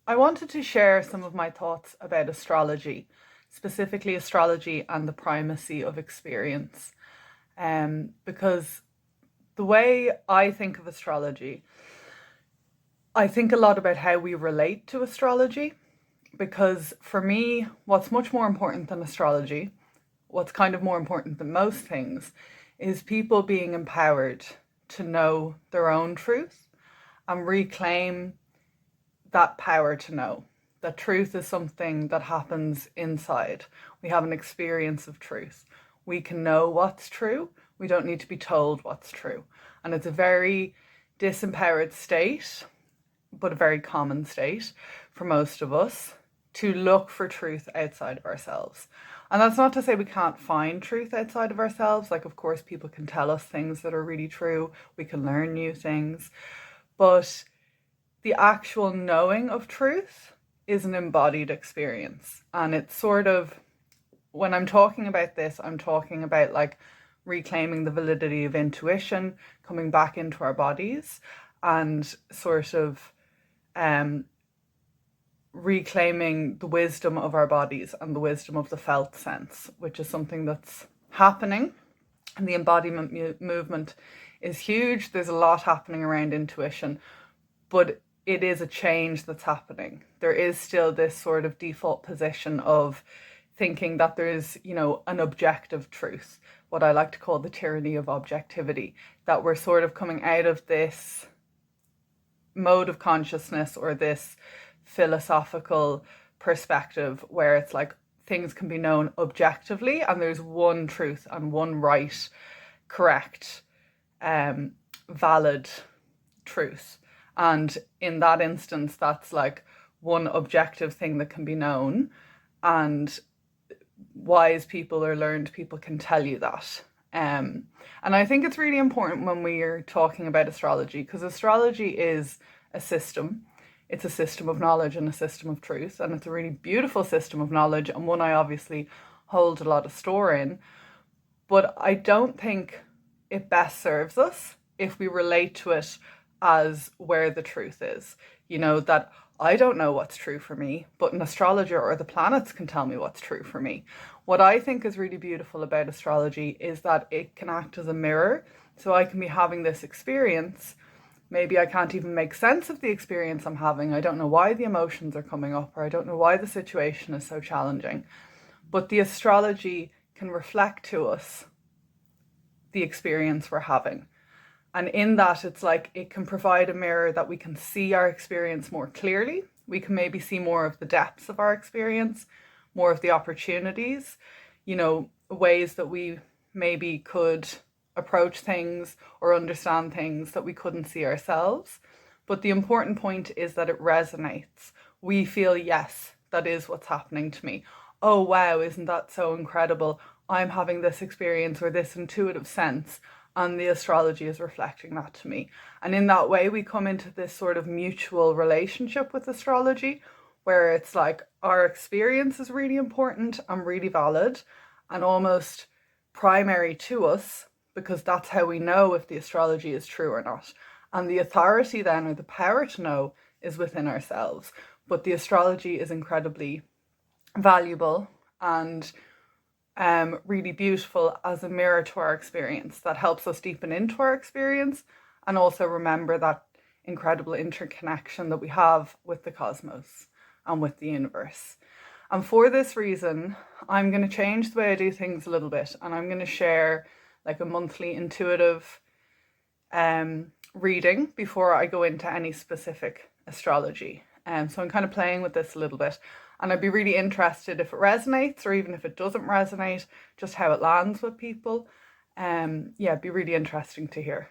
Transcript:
I wanted to share some of my thoughts about astrology, specifically astrology and the primacy of experience. Because the way I think of astrology, I think a lot about how we relate to astrology. Because for me, what's much more important than astrology, what's kind of more important than most things, is people being empowered to know their own truth and reclaim that power to know that truth is something that happens inside. We have an experience of truth. We can know what's true. We don't need to be told what's true. And it's a very disempowered state, but a very common state for most of us to look for truth outside of ourselves. And that's not to say we can't find truth outside of ourselves. Like, of course, people can tell us things that are really true. We can learn new things. But the actual knowing of truth is an embodied experience. And it's sort of, when I'm talking about this, I'm talking about like reclaiming the validity of intuition, coming back into our bodies, and sort of reclaiming the wisdom of our bodies and the wisdom of the felt sense, which is something that's happening. And the embodiment movement is huge. There's a lot happening around intuition, but it is a change that's happening. There is still this sort of default position of thinking that there's, an objective truth, what I like to call the tyranny of objectivity, that we're sort of coming out of this mode of consciousness or this philosophical perspective where it's like things can be known objectively and there's one truth and one right, correct, valid truth. And in that instance, that's like one objective thing that can be known. And wise people or learned people can tell you that. And I think it's really important when we are talking about astrology, because astrology is a system. It's a system of knowledge and a system of truth. And it's a really beautiful system of knowledge and one I obviously hold a lot of store in. But I don't think it best serves us if we relate to it as where the truth is. That I don't know what's true for me, but an astrologer or the planets can tell me what's true for me. What I think is really beautiful about astrology is that it can act as a mirror. So I can be having this experience. Maybe I can't even make sense of the experience I'm having. I don't know why the emotions are coming up, or I don't know why the situation is so challenging. But the astrology can reflect to us the experience we're having. And in that, it's like it can provide a mirror that we can see our experience more clearly. We can maybe see more of the depths of our experience, more of the opportunities, ways that we maybe could approach things or understand things that we couldn't see ourselves. But the important point is that it resonates. We feel, yes, that is what's happening to me. Oh, wow, isn't that so incredible? I'm having this experience or this intuitive sense. And the astrology is reflecting that to me. And in that way, we come into this sort of mutual relationship with astrology, where it's like our experience is really important and really valid and almost primary to us, because that's how we know if the astrology is true or not. And the authority then, or the power to know, is within ourselves. But the astrology is incredibly valuable and really beautiful as a mirror to our experience that helps us deepen into our experience and also remember that incredible interconnection that we have with the cosmos and with the universe. And for this reason, I'm going to change the way I do things a little bit, and I'm going to share like a monthly intuitive reading before I go into any specific astrology. So I'm kind of playing with this a little bit. And I'd be really interested if it resonates, or even if it doesn't resonate, just how it lands with people. It'd be really interesting to hear.